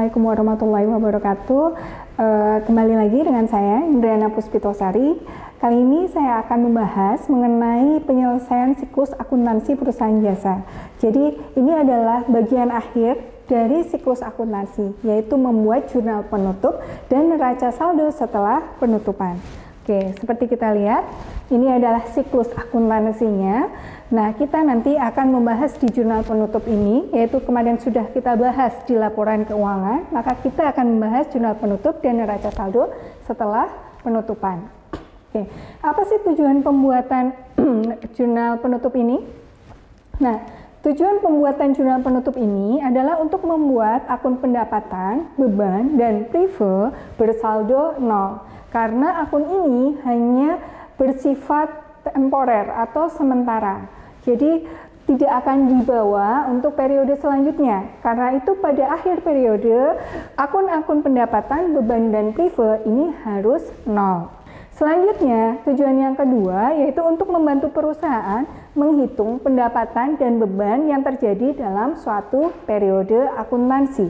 Assalamualaikum warahmatullahi wabarakatuh. Kembali lagi dengan saya Indrayana Puspitosari. Kali ini saya akan membahas mengenai penyelesaian siklus akuntansi perusahaan jasa. Jadi ini adalah bagian akhir dari siklus akuntansi, yaitu membuat jurnal penutup dan neraca saldo setelah penutupan. Oke, seperti kita lihat, ini adalah siklus akuntansinya. Nah, kita nanti akan membahas di jurnal penutup ini, yaitu kemarin sudah kita bahas di laporan keuangan, maka kita akan membahas jurnal penutup dan neraca saldo setelah penutupan. Oke, apa sih tujuan pembuatan jurnal penutup ini? Nah, tujuan pembuatan jurnal penutup ini adalah untuk membuat akun pendapatan, beban, dan prive bersaldo 0. Karena akun ini hanya bersifat temporer atau sementara. Jadi tidak akan dibawa untuk periode selanjutnya. Karena itu pada akhir periode, akun-akun pendapatan, beban, dan prive ini harus 0. Selanjutnya, tujuan yang kedua yaitu untuk membantu perusahaan menghitung pendapatan dan beban yang terjadi dalam suatu periode akuntansi.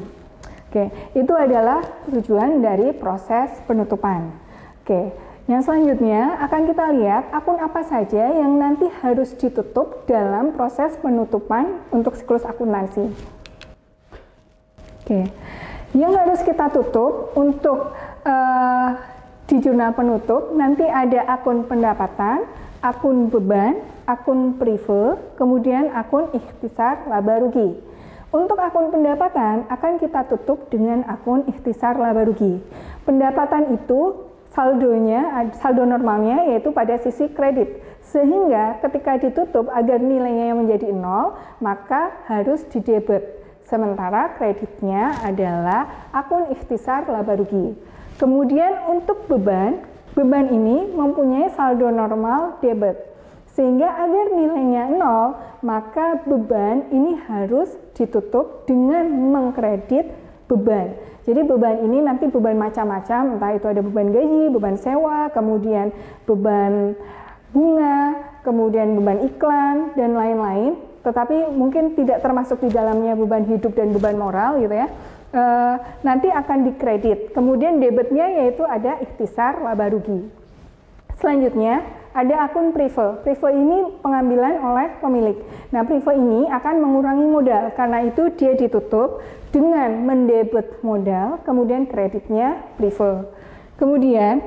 Oke, itu adalah tujuan dari proses penutupan. Oke, yang selanjutnya akan kita lihat akun apa saja yang nanti harus ditutup dalam proses penutupan untuk siklus akuntansi. Oke, yang harus kita tutup untuk di jurnal penutup nanti ada akun pendapatan, akun beban, akun prive, kemudian akun ikhtisar laba rugi. Untuk akun pendapatan akan kita tutup dengan akun ikhtisar laba rugi. Pendapatan itu saldo normalnya yaitu pada sisi kredit, sehingga ketika ditutup agar nilainya menjadi 0 maka harus didebet, sementara kreditnya adalah akun ikhtisar laba rugi. Kemudian untuk beban ini mempunyai saldo normal debit, sehingga agar nilainya 0 maka beban ini harus ditutup dengan mengkredit beban. Jadi beban ini nanti beban macam-macam, entah itu ada beban gaji, beban sewa, kemudian beban bunga, kemudian beban iklan, dan lain-lain. Tetapi mungkin tidak termasuk di dalamnya beban hidup dan beban moral gitu ya. Nanti akan dikredit. Kemudian debitnya yaitu ada ikhtisar laba rugi. Selanjutnya ada akun prive. Prive ini pengambilan oleh pemilik. Nah, prive ini akan mengurangi modal, karena itu dia ditutup dengan mendebet modal, kemudian kreditnya prive. Kemudian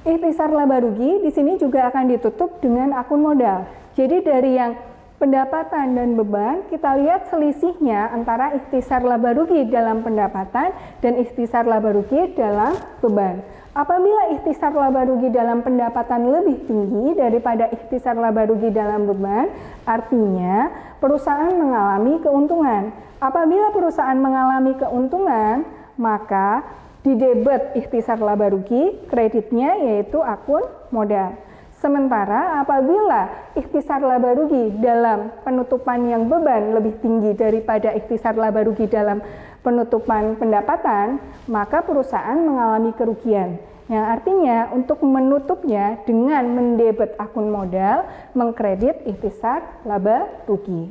ikhtisar laba rugi di sini juga akan ditutup dengan akun modal. Jadi dari yang pendapatan dan beban, kita lihat selisihnya antara ikhtisar laba rugi dalam pendapatan dan ikhtisar laba rugi dalam beban. Apabila ikhtisar laba rugi dalam pendapatan lebih tinggi daripada ikhtisar laba rugi dalam beban, artinya perusahaan mengalami keuntungan. Apabila perusahaan mengalami keuntungan, maka didebet ikhtisar laba rugi, kreditnya yaitu akun modal. Sementara apabila ikhtisar laba rugi dalam penutupan yang beban lebih tinggi daripada ikhtisar laba rugi dalam penutupan pendapatan, maka perusahaan mengalami kerugian. Yang artinya untuk menutupnya dengan mendebet akun modal, mengkredit ikhtisar laba rugi.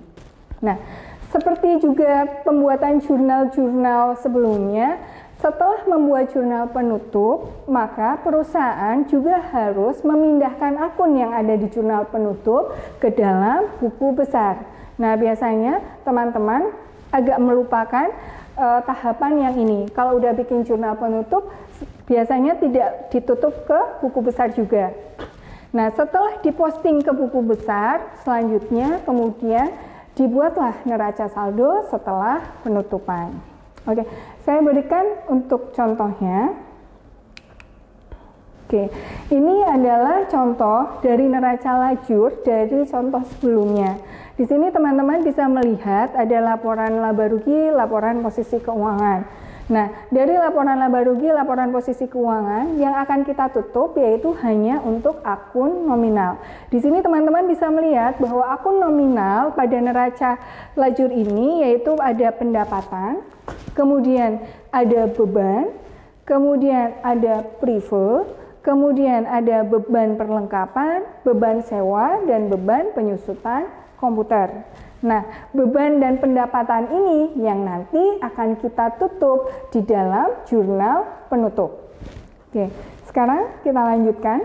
Nah, seperti juga pembuatan jurnal-jurnal sebelumnya, setelah membuat jurnal penutup, maka perusahaan juga harus memindahkan akun yang ada di jurnal penutup ke dalam buku besar. Nah, biasanya teman-teman agak melupakan tahapan yang ini. Kalau udah bikin jurnal penutup, biasanya tidak ditutup ke buku besar juga. Nah, setelah diposting ke buku besar, selanjutnya kemudian dibuatlah neraca saldo setelah penutupan. Oke, saya berikan untuk contohnya. Oke, ini adalah contoh dari neraca lajur dari contoh sebelumnya. Di sini teman-teman bisa melihat ada laporan laba rugi, laporan posisi keuangan. Nah, dari laporan laba rugi, laporan posisi keuangan yang akan kita tutup yaitu hanya untuk akun nominal. Di sini teman-teman bisa melihat bahwa akun nominal pada neraca lajur ini yaitu ada pendapatan, kemudian ada beban, kemudian ada prive, kemudian ada beban perlengkapan, beban sewa, dan beban penyusutan komputer. Nah, beban dan pendapatan ini yang nanti akan kita tutup di dalam jurnal penutup. Oke, sekarang kita lanjutkan.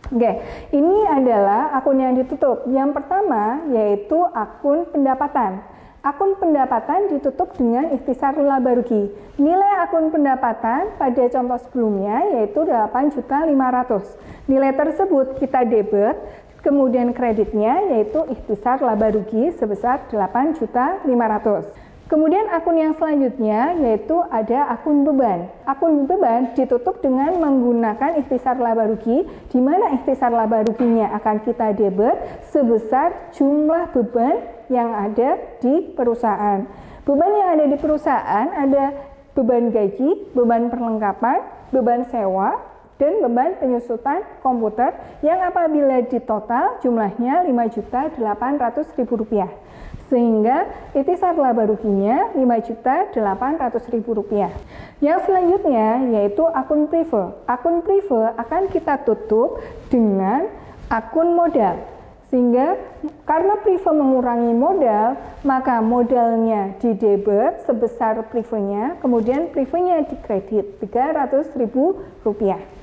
Oke, ini adalah akun yang ditutup. Yang pertama yaitu akun pendapatan. Akun pendapatan ditutup dengan ikhtisar laba rugi. Nilai akun pendapatan pada contoh sebelumnya yaitu 8.500.000. Nilai tersebut kita debit, kemudian kreditnya yaitu ikhtisar laba rugi sebesar 8.500.000. Kemudian akun yang selanjutnya yaitu ada akun beban. Akun beban ditutup dengan menggunakan ikhtisar laba rugi, di mana ikhtisar laba ruginya akan kita debit sebesar jumlah beban yang ada di perusahaan. Beban yang ada di perusahaan ada beban gaji, beban perlengkapan, beban sewa, dan beban penyusutan komputer yang apabila ditotal jumlahnya Rp5.800.000. Sehingga ikhtisar laba ruginya Rp5.800.000. Yang selanjutnya yaitu akun prive. Akun prive akan kita tutup dengan akun modal. Sehingga karena prive mengurangi modal, maka modalnya di debit sebesar privenya, kemudian privenya dikredit Rp300.000.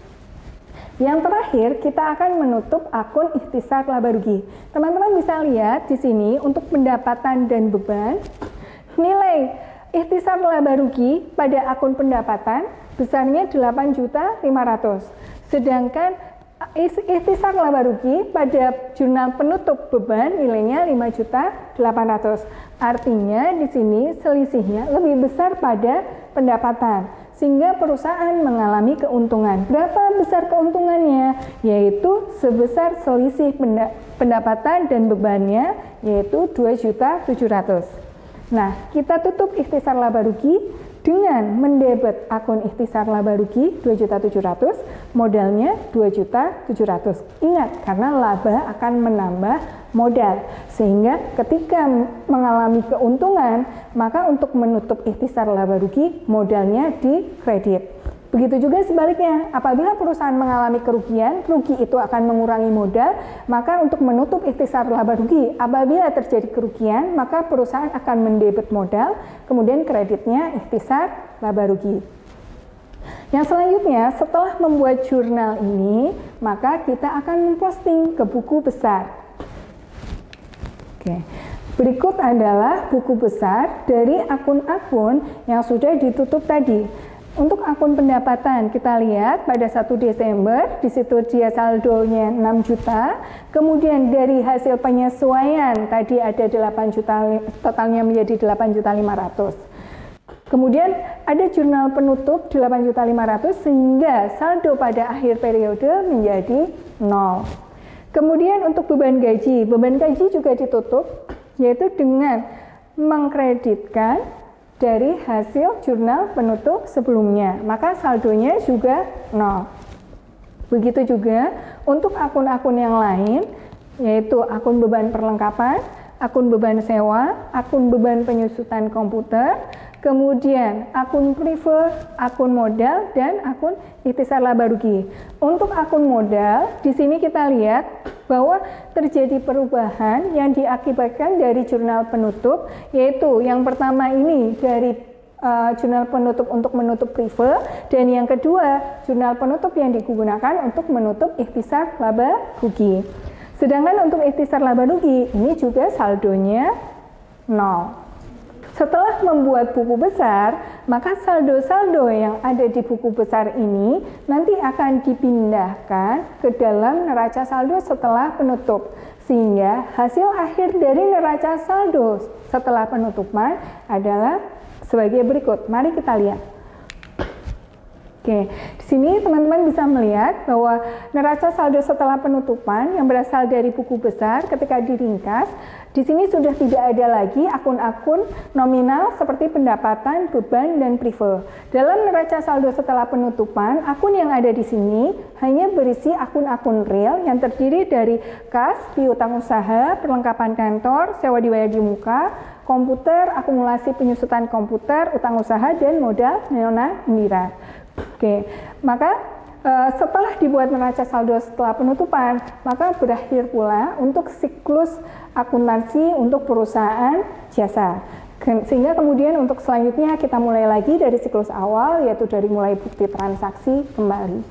Yang terakhir, kita akan menutup akun ikhtisar laba rugi. Teman-teman bisa lihat di sini untuk pendapatan dan beban, nilai ikhtisar laba rugi pada akun pendapatan besarnya 8.500.000. Sedangkan ikhtisar laba rugi pada jurnal penutup beban nilainya 5.800.000. Artinya di sini selisihnya lebih besar pada pendapatan, sehingga perusahaan mengalami keuntungan. Berapa besar keuntungannya? Yaitu sebesar selisih pendapatan dan bebannya, yaitu 2.700.000. Nah, kita tutup ikhtisar laba rugi dengan mendebet akun ikhtisar laba rugi 2.700.000, modalnya 2.700.000. Ingat, karena laba akan menambah modal, sehingga ketika mengalami keuntungan, maka untuk menutup ikhtisar laba rugi, modalnya dikredit. Begitu juga sebaliknya, apabila perusahaan mengalami kerugian, rugi itu akan mengurangi modal, maka untuk menutup ikhtisar laba rugi, apabila terjadi kerugian, maka perusahaan akan mendebet modal, kemudian kreditnya ikhtisar laba rugi. Yang selanjutnya, setelah membuat jurnal ini, maka kita akan memposting ke buku besar. Oke. Berikut adalah buku besar dari akun-akun yang sudah ditutup tadi. Untuk akun pendapatan kita lihat pada 1 Desember di situ dia saldonya 6 juta. Kemudian dari hasil penyesuaian tadi ada 8 juta, totalnya menjadi 8.500.000. Kemudian ada jurnal penutup 8.500.000 sehingga saldo pada akhir periode menjadi 0. Kemudian untuk beban gaji juga ditutup yaitu dengan mengkreditkan dari hasil jurnal penutup sebelumnya, maka saldonya juga 0. Begitu juga untuk akun-akun yang lain, yaitu akun beban perlengkapan, akun beban sewa, akun beban penyusutan komputer, kemudian akun prive, akun modal, dan akun ikhtisar laba rugi. Untuk akun modal, di sini kita lihat bahwa terjadi perubahan yang diakibatkan dari jurnal penutup, yaitu yang pertama ini dari jurnal penutup untuk menutup prive, dan yang kedua jurnal penutup yang digunakan untuk menutup ikhtisar laba rugi. Sedangkan untuk ikhtisar laba rugi ini juga saldonya 0. Setelah membuat buku besar, maka saldo-saldo yang ada di buku besar ini nanti akan dipindahkan ke dalam neraca saldo setelah penutup. Sehingga hasil akhir dari neraca saldo setelah penutupan adalah sebagai berikut. Mari kita lihat. Oke, di sini teman-teman bisa melihat bahwa neraca saldo setelah penutupan yang berasal dari buku besar ketika diringkas, di sini sudah tidak ada lagi akun-akun nominal seperti pendapatan, beban, dan prive. Dalam neraca saldo setelah penutupan, akun yang ada di sini hanya berisi akun-akun real yang terdiri dari kas, piutang usaha, perlengkapan kantor, sewa dibayar di muka, komputer, akumulasi penyusutan komputer, utang usaha, dan modal nona indira. Oke, maka setelah dibuat neraca saldo setelah penutupan, maka berakhir pula untuk siklus akuntansi untuk perusahaan jasa. Sehingga kemudian untuk selanjutnya kita mulai lagi dari siklus awal, yaitu dari mulai bukti transaksi kembali.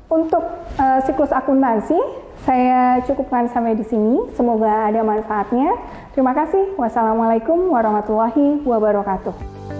Untuk siklus akuntansi, saya cukupkan sampai di sini. Semoga ada manfaatnya. Terima kasih. Wassalamualaikum warahmatullahi wabarakatuh.